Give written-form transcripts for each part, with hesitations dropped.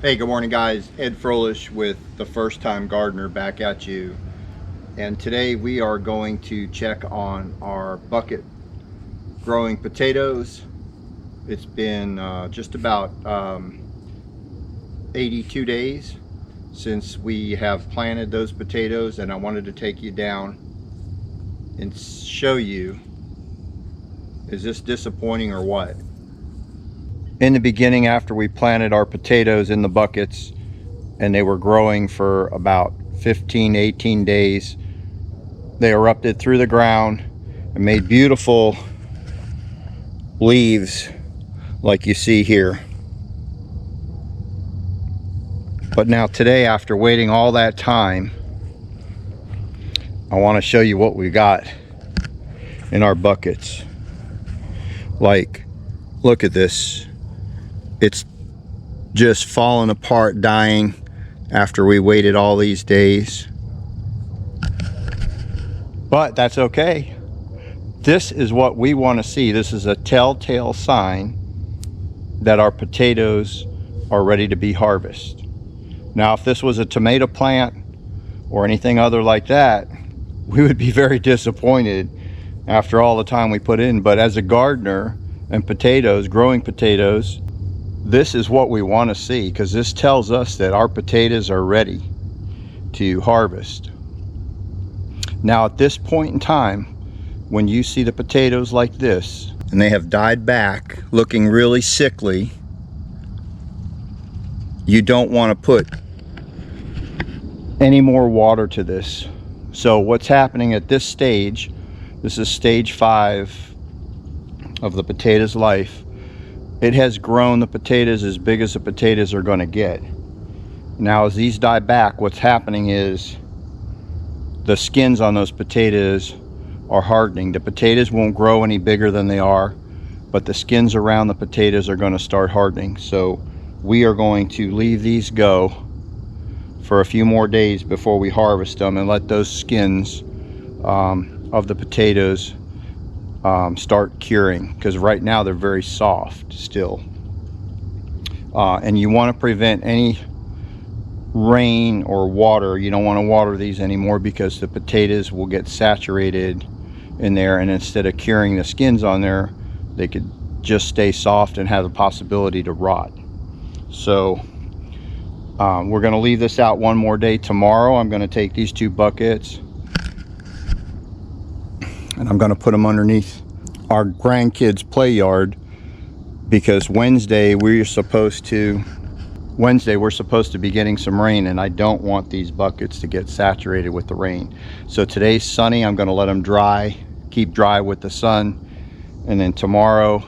Hey, good morning guys. Ed Froelich with The First Time Gardener back at you. And today we are going to check on our bucket growing potatoes. It's been just about 82 days since we have planted those potatoes, and I wanted to take you down and show you, is this disappointing or what? In the beginning, after we planted our potatoes in the buckets and they were growing for about 15-18 days, they erupted through the ground and made beautiful leaves like you see here. But now today, after waiting all that time, I want to show you what we got in our buckets. Like, look at this. It's just falling apart, dying after we waited all these days. But that's okay. This is what we want to see. This is a telltale sign that our potatoes are ready to be harvested. Now, if this was a tomato plant or anything other like that, we would be very disappointed after all the time we put in. But as a gardener and potatoes, growing potatoes, this is what we want to see, because this tells us that our potatoes are ready to harvest. Now, at this point in time, when you see the potatoes like this and they have died back looking really sickly, you don't want to put any more water to this. So what's happening at this stage, this is stage 5 of the potato's life. It has grown the potatoes as big as the potatoes are going to get. Now, as these die back, what's happening is the skins on those potatoes are hardening. The potatoes won't grow any bigger than they are, but the skins around the potatoes are going to start hardening. So we are going to leave these go for a few more days before we harvest them and let those skins of the potatoes start curing, because right now they're very soft still. And you want to prevent any rain or water. You don't want to water these anymore, because the potatoes will get saturated in there, and instead of curing the skins on there, they could just stay soft and have the possibility to rot. So we're going to leave this out one more day. Tomorrow I'm going to take these 2 buckets and I'm going to put them underneath our grandkids' play yard, because Wednesday we're supposed to be getting some rain, and I don't want these buckets to get saturated with the rain. So today's sunny. I'm going to let them dry, keep dry with the sun, and then tomorrow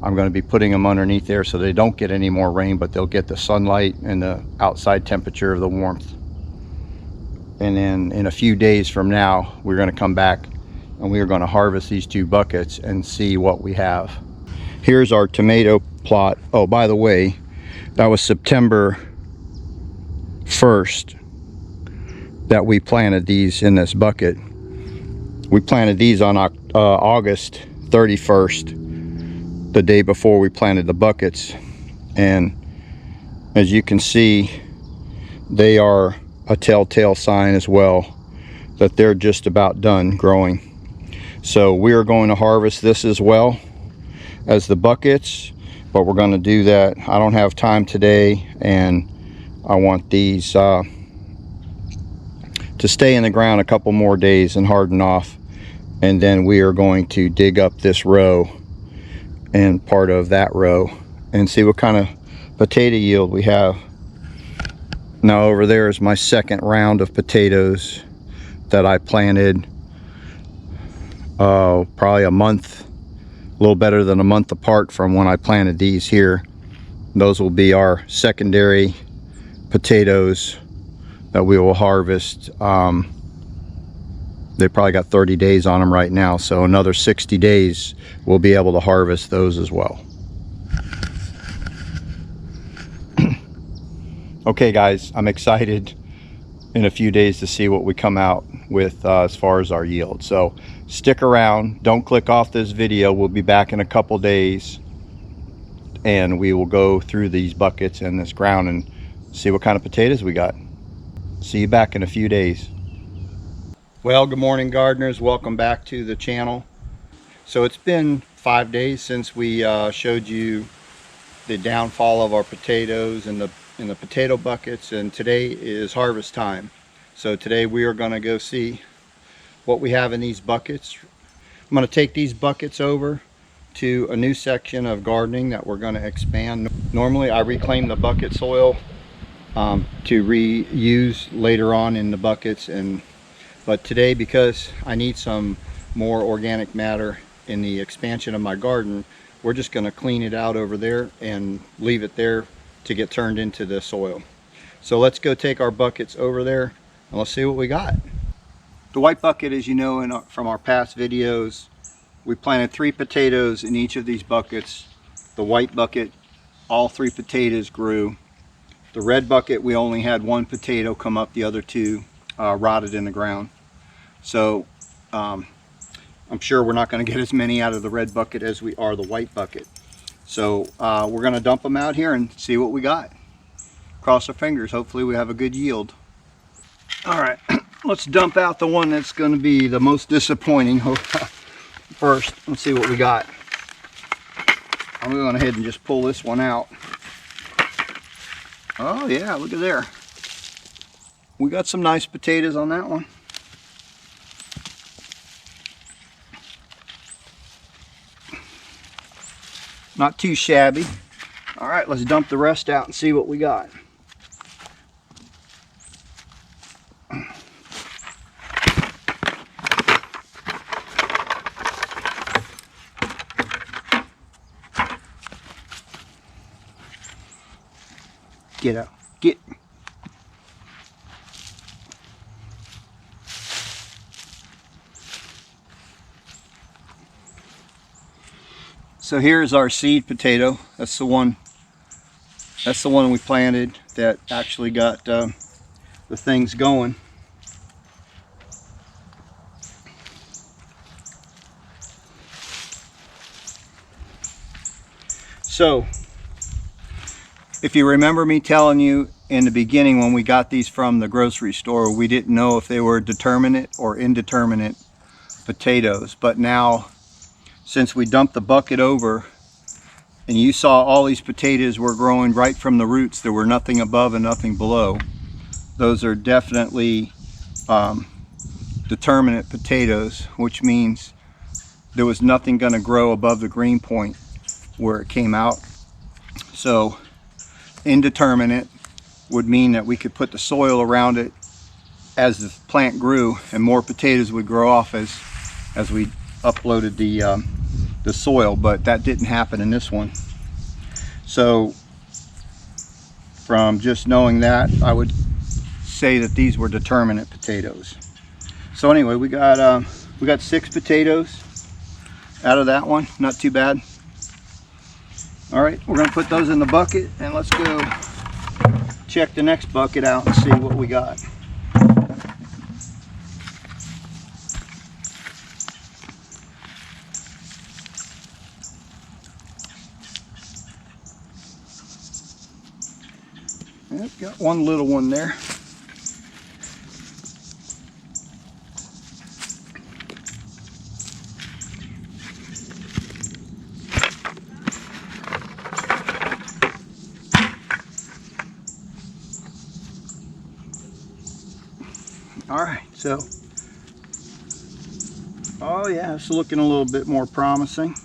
I'm going to be putting them underneath there so they don't get any more rain, but they'll get the sunlight and the outside temperature of the warmth. And then in a few days from now, we're going to come back and we are going to harvest these 2 buckets and see what we have. Here's our tomato plot. Oh, by the way, that was September 1st that we planted these in this bucket. We planted these on August 31st, the day before we planted the buckets. And as you can see, they are a telltale sign as well that they're just about done growing. So we are going to harvest this as well as the buckets, but we're going to do that. I don't have time today, and I want these to stay in the ground a couple more days and harden off, and then we are going to dig up this row and part of that row and see what kind of potato yield we have. Now over there is my second round of potatoes that I planted probably a month, a little better than a month apart from when I planted these here. Those will be our secondary potatoes that we will harvest. They probably got 30 days on them right now, so another 60 days we'll be able to harvest those as well. Okay guys, I'm excited in a few days to see what we come out with as far as our yield. So stick around, don't click off this video. We'll be back in a couple days and we will go through these buckets and this ground and see what kind of potatoes we got. See you back in a few days. Well, good morning, gardeners. Welcome back to the channel. So it's been 5 days since we showed you the downfall of our potatoes in the potato buckets, and today is harvest time. So today we are going to go see what we have in these buckets. I'm going to take these buckets over to a new section of gardening that we're going to expand. Normally I reclaim the bucket soil to reuse later on in the buckets, but today, because I need some more organic matter in the expansion of my garden, we're just going to clean it out over there and leave it there to get turned into the soil. So let's go take our buckets over there and let's see what we got. The white bucket, as you know from our past videos, we planted 3 potatoes in each of these buckets. The white bucket, all 3 potatoes grew. The red bucket, we only had 1 potato come up, the other 2 rotted in the ground. So I'm sure we're not going to get as many out of the red bucket as we are the white bucket. So we're going to dump them out here and see what we got. Cross our fingers, hopefully we have a good yield. All right, let's dump out the one that's going to be the most disappointing first. Let's see what we got. I'm going ahead and just pull this one out. Oh yeah, look at there. We got some nice potatoes on that one. Not too shabby. All right, let's dump the rest out and see what we got. Get out. Get. So here's our seed potato. That's the one we planted that actually got the things going. So if you remember me telling you in the beginning when we got these from the grocery store, we didn't know if they were determinate or indeterminate potatoes. But now, since we dumped the bucket over and you saw all these potatoes were growing right from the roots, there were nothing above and nothing below. Those are definitely determinate potatoes, which means there was nothing going to grow above the green point where it came out. So indeterminate would mean that we could put the soil around it as the plant grew, and more potatoes would grow off as we uploaded the soil, but that didn't happen in this one. So from just knowing that, I would say that these were determinate potatoes. So anyway, we got 6 potatoes out of that one. Not too bad. All right, we're gonna put those in the bucket and let's go check the next bucket out and see what we got. Yep, got one little one there. All right, so, oh yeah, it's looking a little bit more promising.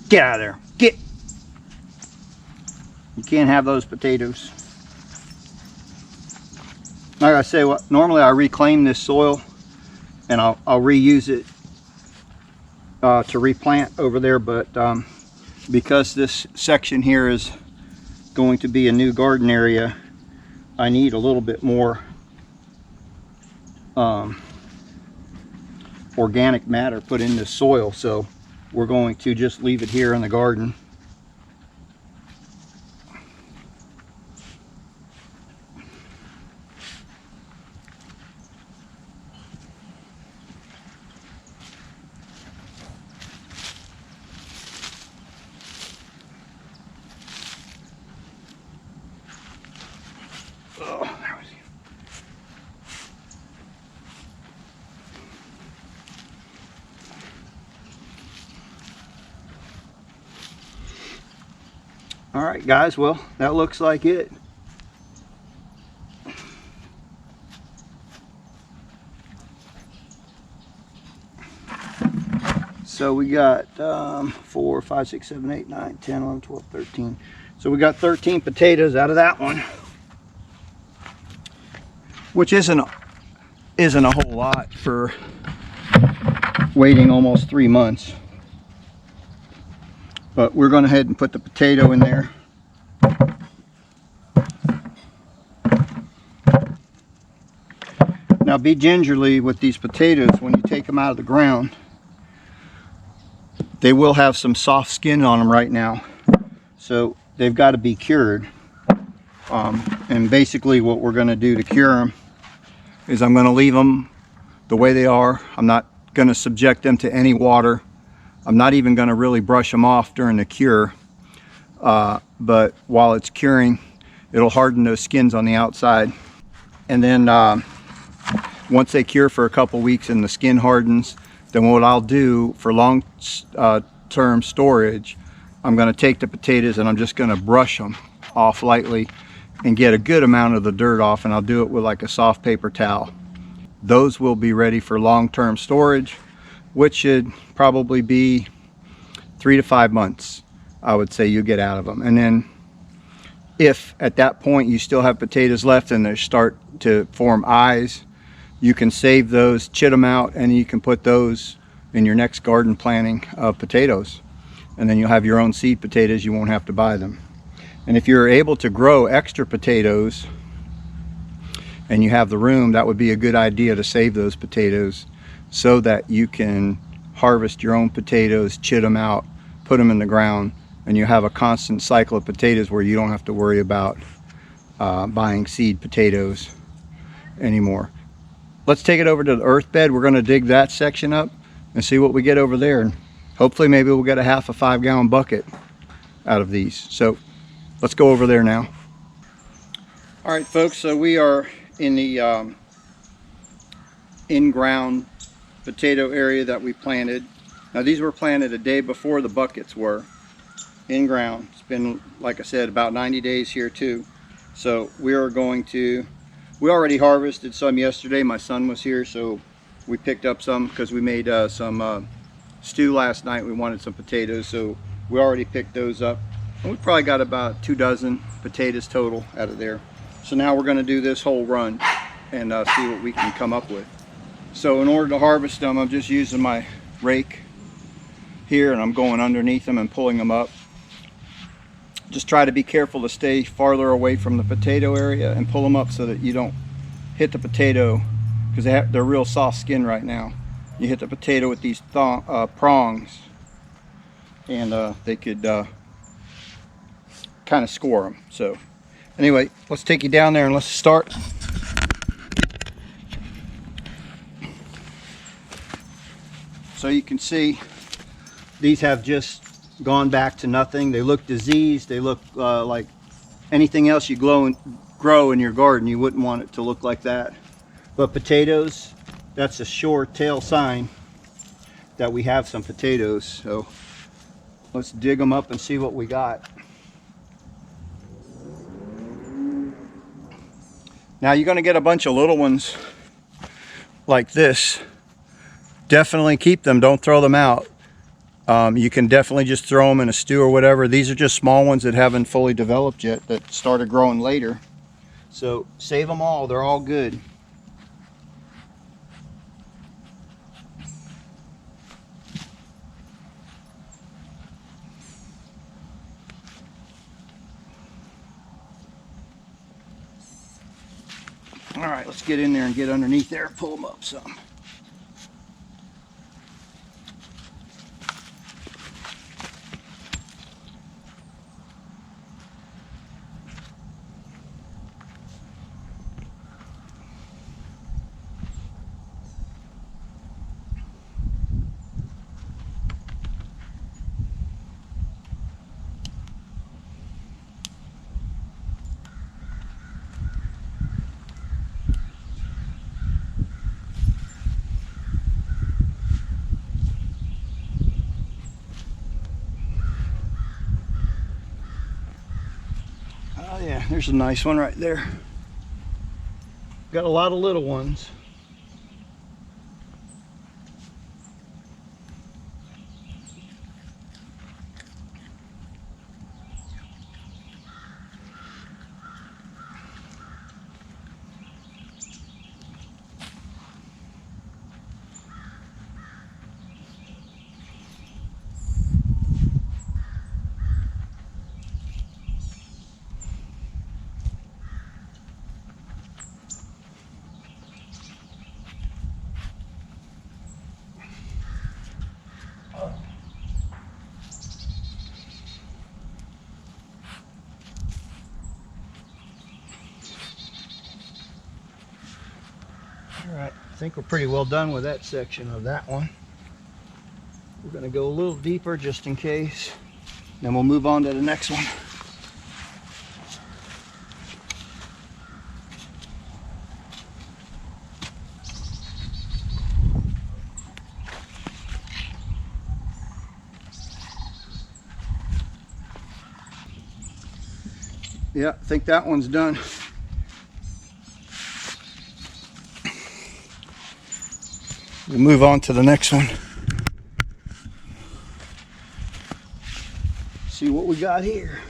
Get out of there, get! You can't have those potatoes. Like I say, normally I reclaim this soil and I'll reuse it to replant over there, but because this section here is going to be a new garden area, I need a little bit more organic matter put in this soil, so we're going to just leave it here in the garden. All right, guys, well, that looks like it. So we got 4, 5, 6, 7, 8, 9, 10, 11, 12, 13. So we got 13 potatoes out of that one, which isn't a whole lot for waiting almost 3 months. But we're going to head and put the potato in there. Now be gingerly with these potatoes when you take them out of the ground. They will have some soft skin on them right now, so they've got to be cured. And basically what we're going to do to cure them is I'm going to leave them the way they are. I'm not going to subject them to any water. I'm not even going to really brush them off during the cure, but while it's curing, it'll harden those skins on the outside. And then once they cure for a couple weeks and the skin hardens, then what I'll do for long-term storage, I'm going to take the potatoes and I'm just going to brush them off lightly and get a good amount of the dirt off, and I'll do it with like a soft paper towel. Those will be ready for long-term storage, which should probably be 3 to 5 months, I would say you get out of them. And then if at that point you still have potatoes left and they start to form eyes, you can save those, chit them out, and you can put those in your next garden planting of potatoes. And then you'll have your own seed potatoes, you won't have to buy them. And if you're able to grow extra potatoes and you have the room, that would be a good idea to save those potatoes so that you can harvest your own potatoes, chit them out, put them in the ground, and you have a constant cycle of potatoes where you don't have to worry about buying seed potatoes anymore. Let's take it over to the earth bed. We're going to dig that section up and see what we get over there, and hopefully maybe we'll get a half a 5-gallon bucket out of these. So let's go over there now. All right, folks, so we are in the in-ground potato area that we planted. Now these were planted a day before the buckets were in ground. It's been, like I said, about 90 days here too. So we are going to, we already harvested some yesterday. My son was here, so we picked up some because we made some stew last night. We wanted some potatoes, so we already picked those up. And we probably got about 2 dozen potatoes total out of there. So now we're going to do this whole run and see what we can come up with. So in order to harvest them, I'm just using my rake here, and I'm going underneath them and pulling them up. Just try to be careful to stay farther away from the potato area and pull them up so that you don't hit the potato, because they're real soft skin right now. You hit the potato with these prongs and they could kind of score them. So anyway, let's take you down there and let's start. So you can see these have just gone back to nothing. They look diseased. They look like anything else you grow in your garden. You wouldn't want it to look like that. But potatoes, that's a sure tell sign that we have some potatoes. So let's dig them up and see what we got. Now you're going to get a bunch of little ones like this. Definitely keep them. Don't throw them out. You can definitely just throw them in a stew or whatever. These are just small ones that haven't fully developed yet, that started growing later. So save them all. They're all good. All right, let's get in there and get underneath there and pull them up some. There's a nice one right there. Got a lot of little ones. Alright, I think we're pretty well done with that section of that one. We're going to go a little deeper just in case. Then we'll move on to the next one. Yeah, I think that one's done. We'll move on to the next one. See what we got here.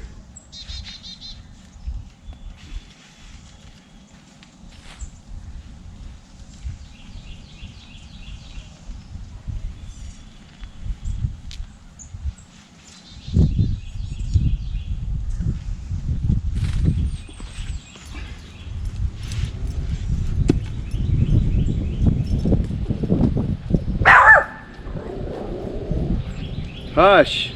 Hush.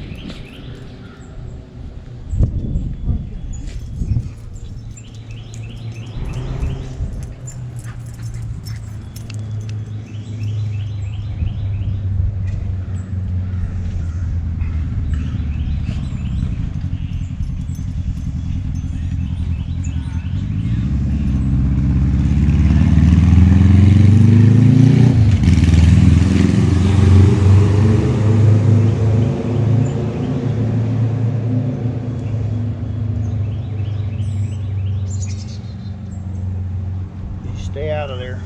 Stay out of there.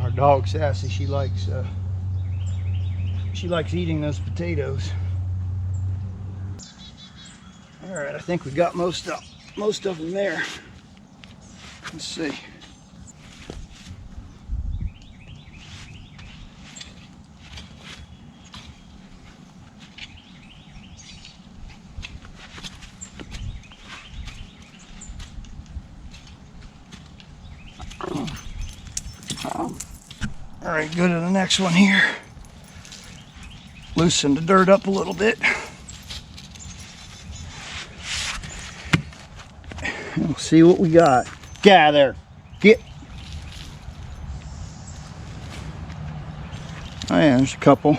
Our dog Sassy, she likes eating those potatoes. All right, I think we got most of them there. Let's see. All right, go to the next one here. Loosen the dirt up a little bit. And we'll see what we got. Get out of there. Get. Oh yeah, there's a couple.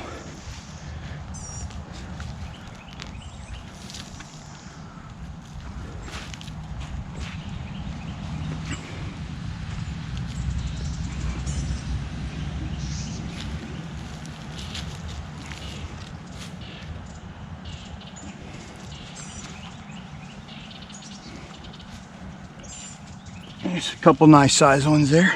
There's a couple nice size ones there.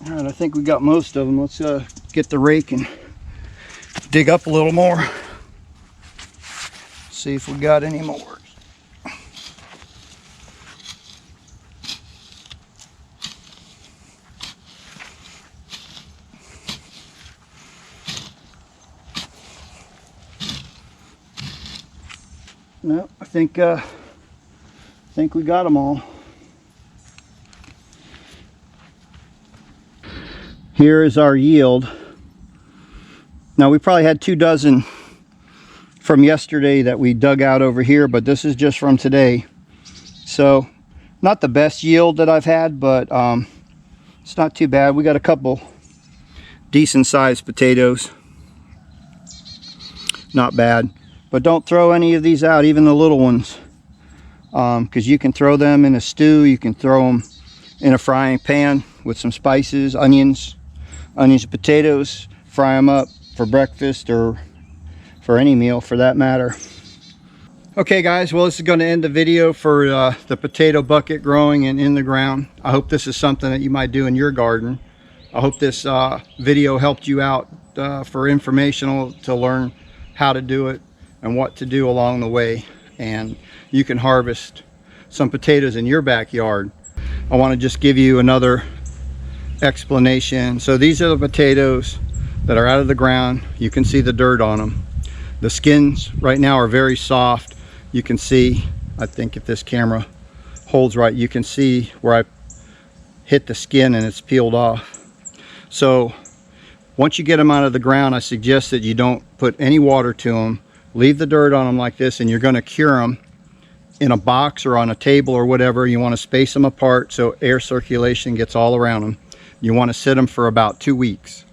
All right, I think we got most of them. Let's get the rake and dig up a little more. See if we got any more. No, I think we got them all. Here is our yield. Now we probably had 2 dozen from yesterday that we dug out over here, but this is just from today. So not the best yield that I've had, but it's not too bad. We got a couple decent sized potatoes. Not bad. But don't throw any of these out, even the little ones, because you can throw them in a stew. You can throw them in a frying pan with some spices, onions and potatoes. Fry them up for breakfast or for any meal for that matter. Okay guys, well, this is going to end the video for the potato bucket growing and in the ground. I hope this is something that you might do in your garden. I hope this video helped you out for informational to learn how to do it and what to do along the way, and you can harvest some potatoes in your backyard. I want to just give you another explanation. So these are the potatoes that are out of the ground. You can see the dirt on them. The skins right now are very soft. You can see, I think if this camera holds right, you can see where I hit the skin and it's peeled off. So once you get them out of the ground, I suggest that you don't put any water to them. Leave the dirt on them like this, and you're going to cure them in a box or on a table or whatever. You want to space them apart so air circulation gets all around them. You want to sit them for about 2 weeks.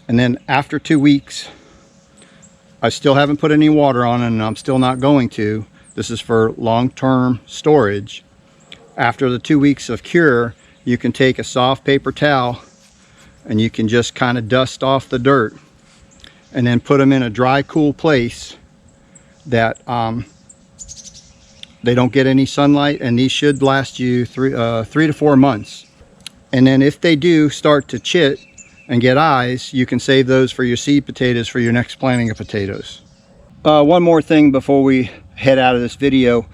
And then after 2 weeks, I still haven't put any water on it, and I'm still not going to. This is for long-term storage. After the 2 weeks of cure, you can take a soft paper towel and you can just kind of dust off the dirt and then put them in a dry, cool place that they don't get any sunlight, and these should last you 3 to 4 months. And then if they do start to chit and get eyes, you can save those for your seed potatoes for your next planting of potatoes. One more thing before we head out of this video.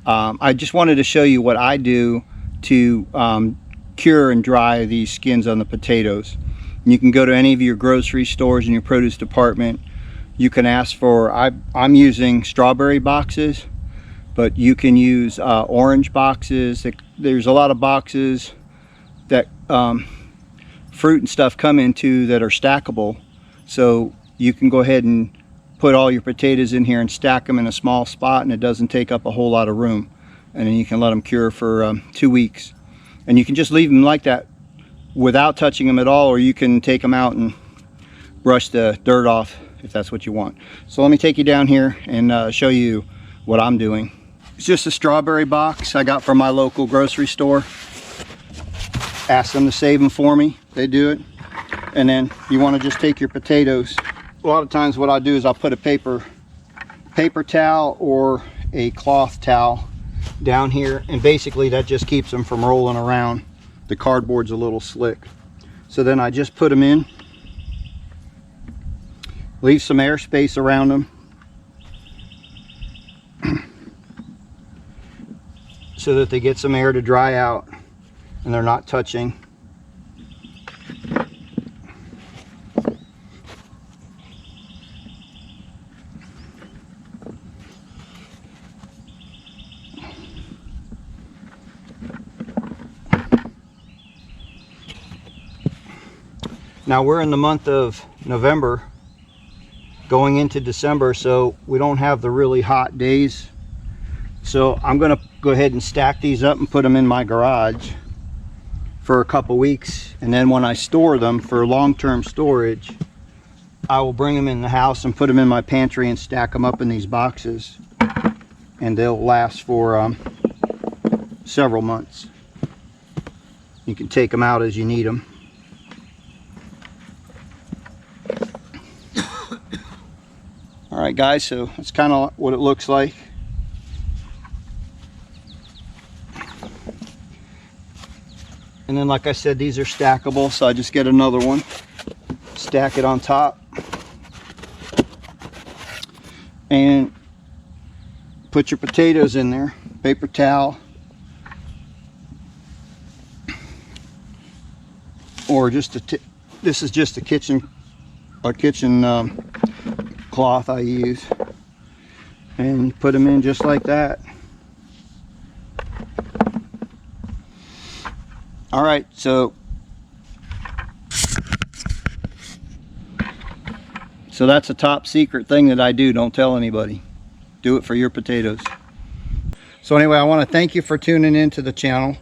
I just wanted to show you what I do to cure and dry these skins on the potatoes. You can go to any of your grocery stores in your produce department. You can ask for, I'm using strawberry boxes, but you can use orange boxes. There's a lot of boxes that fruit and stuff come into that are stackable, so you can go ahead and put all your potatoes in here and stack them in a small spot, and it doesn't take up a whole lot of room. And then you can let them cure for 2 weeks, and you can just leave them like that without touching them at all, or you can take them out and brush the dirt off if that's what you want. So let me take you down here and show you what I'm doing. It's just a strawberry box I got from my local grocery store. Ask them to save them for me. They do it. And then you want to just take your potatoes. A lot of times what I do is I'll put a paper towel or a cloth towel down here, and basically that just keeps them from rolling around. The cardboard's a little slick. So then I just put them in, leave some air space around them so that they get some air to dry out and they're not touching. Now we're in the month of November going into December, so we don't have the really hot days. So I'm going to go ahead and stack these up and put them in my garage for a couple weeks, and then when I store them for long-term storage, I will bring them in the house and put them in my pantry and stack them up in these boxes, and they'll last for several months. You can take them out as you need them. Alright guys, so that's kind of what it looks like. And then like I said, these are stackable, so I just get another one, stack it on top, and put your potatoes in there. Paper towel, or just this is just a kitchen cloth I use, and put them in just like that. All right, so So that's a top secret thing that I do. Don't tell anybody. Do it for your potatoes. So anyway, I want to thank you for tuning into the channel.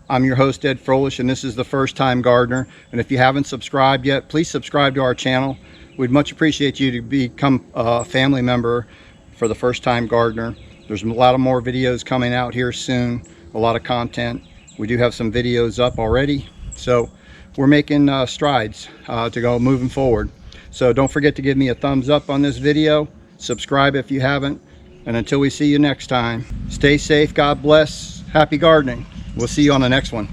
I'm your host, Ed Froelich, and this is The First Time Gardener. And if you haven't subscribed yet, please subscribe to our channel. We'd much appreciate you to become a family member for The First Time Gardener. There's a lot of more videos coming out here soon, a lot of content. We do have some videos up already, so we're making strides to go moving forward. So don't forget to give me a thumbs up on this video, subscribe if you haven't, and until we see you next time, stay safe, God bless, happy gardening. We'll see you on the next one.